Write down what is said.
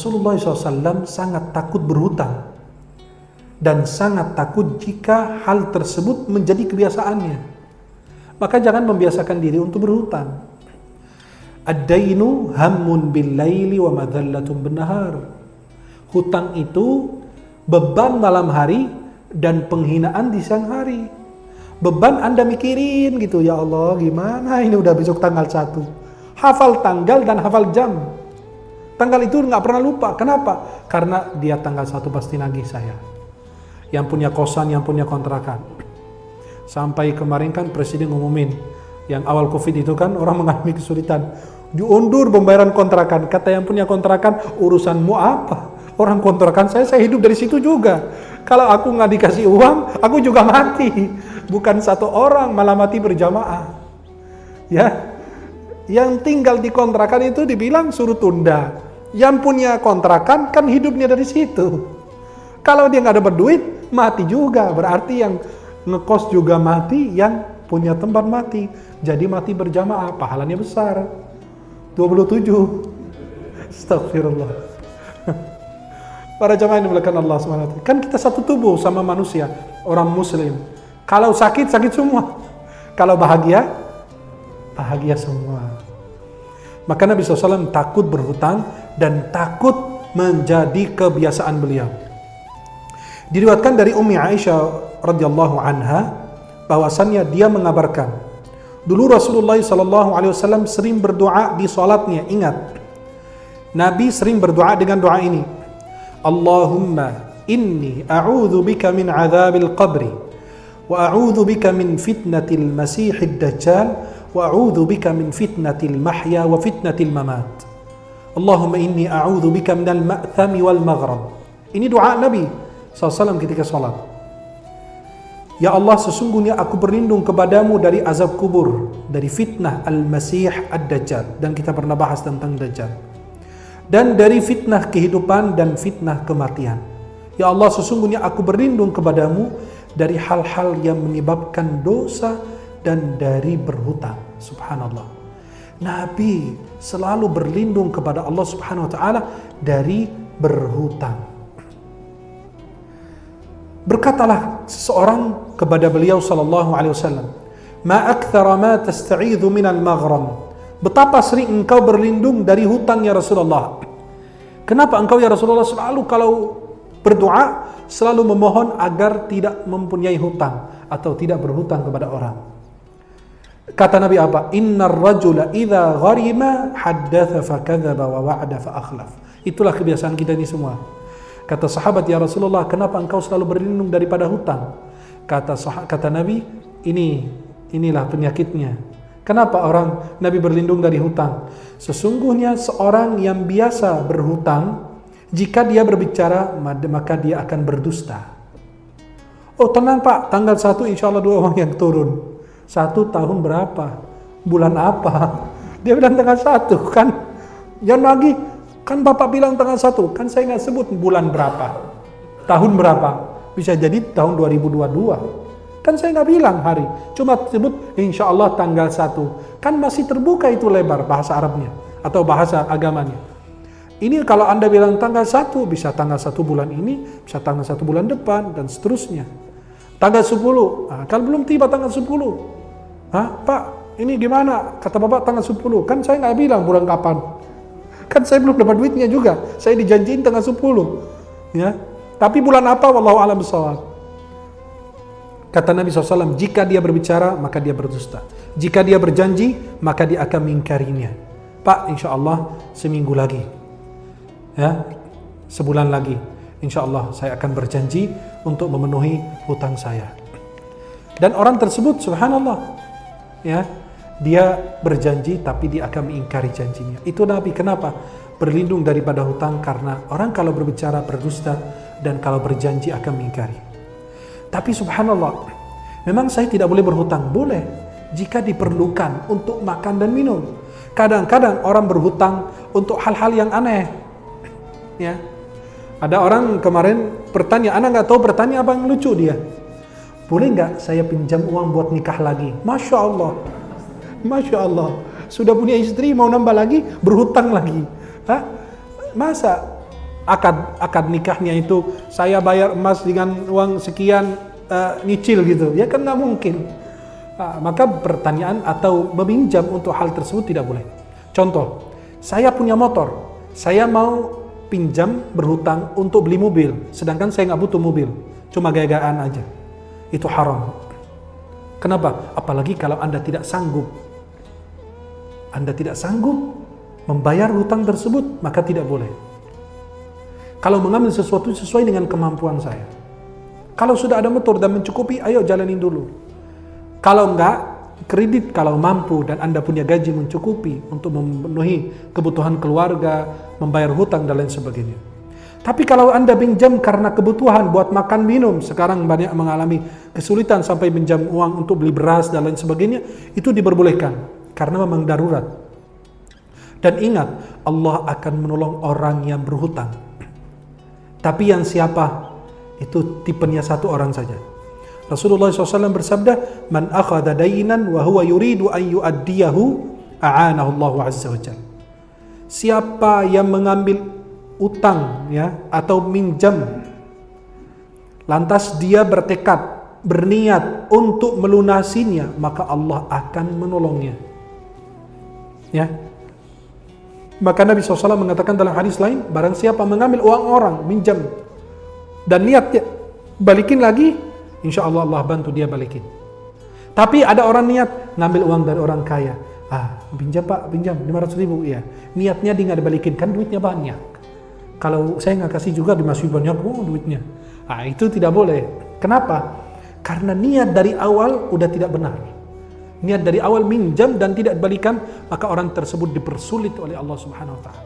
Rasulullah SAW sangat takut berhutang dan sangat takut jika hal tersebut menjadi kebiasaannya. Maka jangan membiasakan diri untuk berhutang. Ad-dainu hammun bil-laili wa madhallatun bin-nahar. Hutang itu beban malam hari dan penghinaan di siang hari. Beban Anda mikirin gitu, ya Allah gimana ini udah besok tanggal 1. Hafal tanggal dan hafal jam. Tanggal itu nggak pernah lupa. Kenapa? Karena dia tanggal 1 pasti nagih saya. Yang punya kosan, yang punya kontrakan. Sampai kemarin kan Presiden ngumumin, yang awal Covid itu kan orang mengalami kesulitan. Diundur pembayaran kontrakan. Kata yang punya kontrakan, urusanmu apa? Orang kontrakan saya hidup dari situ juga. Kalau aku nggak dikasih uang, aku juga mati. Bukan satu orang, malah mati berjamaah. Ya, yang tinggal di kontrakan itu dibilang suruh tunda. Yang punya kontrakan kan hidupnya dari situ. Kalau dia nggak dapat duit, mati juga. Berarti yang ngekos juga mati, yang punya tempat mati. Jadi mati berjamaah, pahalanya besar. 27. Astagfirullah. Para jamaah yang dimuliakan Allah SWT. Kan kita satu tubuh sama manusia, orang muslim. Kalau sakit, sakit semua. Kalau bahagia, bahagia semua. Maka Nabi SAW takut berhutang dan takut menjadi kebiasaan beliau. Diriwayatkan dari Ummi Aisyah radhiyallahu anha bahwasannya dia mengabarkan, dulu Rasulullah SAW sering berdoa di salatnya. Ingat, Nabi sering berdoa dengan doa ini. Allahumma inni a'udzu bika min 'adzabil qabri wa a'udzu bika min fitnatil masiihid dajjal wa a'udzu bika min fitnatil mahya wa fitnatil mamat. Allahumma inni a'udzu bika minal ma'thami wal maghrab. Ini doa Nabi SAW ketika salat. Ya Allah, sesungguhnya aku berlindung kepadamu dari azab kubur, dari fitnah al-Masih ad-Dajjal, dan kita pernah bahas tentang Dajjal, dan dari fitnah kehidupan dan fitnah kematian. Ya Allah, sesungguhnya aku berlindung kepadamu dari hal-hal yang menyebabkan dosa dan dari berhutang. Subhanallah. Nabi selalu berlindung kepada Allah Subhanahu wa taala dari berhutang. Berkatalah seseorang kepada beliau sallallahu alaihi wasallam, "Ma aktsara ma tasta'idzu minal maghram." Betapa sering engkau berlindung dari hutang ya Rasulullah. Kenapa engkau ya Rasulullah selalu kalau berdoa selalu memohon agar tidak mempunyai hutang atau tidak berhutang kepada orang? Kata Nabi apa? Innar rajula idza gharima haddatsa fakadzaba wa wa'ada fa akhlaf. Itulah kebiasaan kita ini semua. Kata sahabat, ya Rasulullah, kenapa engkau selalu berlindung daripada hutang? Kata Nabi, inilah penyakitnya. Kenapa orang Nabi berlindung dari hutang? Sesungguhnya seorang yang biasa berhutang, jika dia berbicara, maka dia akan berdusta. Oh tenang Pak, tanggal 1 insya Allah 2 uang yang turun. 1 tahun berapa? Bulan apa? Dia bilang tanggal 1 kan? Jangan lagi, kan Bapak bilang tanggal 1, kan saya nggak sebut bulan berapa, tahun berapa. Bisa jadi tahun 2022. Kan saya nggak bilang hari, cuma sebut insya Allah tanggal 1. Kan masih terbuka itu lebar bahasa Arabnya atau bahasa agamanya. Ini kalau Anda bilang tanggal 1, bisa tanggal 1 bulan ini, bisa tanggal 1 bulan depan, dan seterusnya. Tanggal 10, nah, kalau belum tiba tanggal 10. Pak, ini gimana? Kata Bapak tanggal 10, kan saya nggak bilang bulan kapan. Kan saya belum dapat duitnya juga, saya dijanjiin tanggal 10. Ya, tapi bulan apa? Wallahu a'lam bishawab. Kata Nabi SAW, jika dia berbicara, maka dia berdusta. Jika dia berjanji, maka dia akan mengingkarinya. Pak, insya Allah seminggu lagi, ya, sebulan lagi, insya Allah saya akan berjanji untuk memenuhi hutang saya. Dan orang tersebut, subhanallah, ya, dia berjanji tapi dia akan mengingkari janjinya. Itu Nabi. Kenapa? Berlindung daripada hutang, karena orang kalau berbicara berdusta dan kalau berjanji akan mengingkari. Tapi subhanallah, memang saya tidak boleh berhutang. Boleh jika diperlukan untuk makan dan minum. Kadang-kadang orang berhutang untuk hal-hal yang aneh. Ya, ada orang kemarin bertanya, anak nggak tahu bertanya apa yang lucu dia. Boleh nggak saya pinjam uang buat nikah lagi? Masya Allah, masya Allah. Sudah punya istri mau nambah lagi, berhutang lagi. Hah? Masa akad nikahnya itu saya bayar emas dengan uang sekian, nyicil gitu, ya kan nggak mungkin. Maka pertanyaan atau meminjam untuk hal tersebut tidak boleh. Contoh, saya punya motor, saya mau pinjam berhutang untuk beli mobil, sedangkan saya nggak butuh mobil, cuma gaya-gayaan aja, itu haram. Kenapa? Apalagi kalau Anda tidak sanggup membayar hutang tersebut, maka tidak boleh. Kalau mengambil sesuatu sesuai dengan kemampuan saya. Kalau sudah ada motor dan mencukupi, ayo jalanin dulu. Kalau enggak, kredit kalau mampu dan Anda punya gaji mencukupi untuk memenuhi kebutuhan keluarga, membayar hutang dan lain sebagainya. Tapi kalau Anda pinjam karena kebutuhan buat makan minum, sekarang banyak mengalami kesulitan sampai pinjam uang untuk beli beras dan lain sebagainya, itu diperbolehkan karena memang darurat. Dan ingat, Allah akan menolong orang yang berhutang. Tapi yang siapa? Itu tipenya satu orang saja. Rasulullah SAW bersabda, "Man akhadha dainan wa huwa yuridu an yu'addiyahu, a'anahu Allah azza wa jalla." Siapa yang mengambil utang ya atau minjam, lantas dia berniat untuk melunasinya, maka Allah akan menolongnya. Ya. Maka Nabi SAW mengatakan dalam hadis lain, barang siapa mengambil uang orang, minjam, dan niatnya balikin lagi, insya Allah Allah bantu dia balikin. Tapi ada orang niat ngambil uang dari orang kaya, pinjam pak, pinjam 500.000, ya. Niatnya dia nggak dibalikin, kan duitnya banyak. Kalau saya nggak kasih juga dimasukin banyak, duitnya. Itu tidak boleh. Kenapa? Karena niat dari awal udah tidak benar. Niat dari awal minjam dan tidak balikan, maka orang tersebut dipersulit oleh Allah Subhanahu wa taala.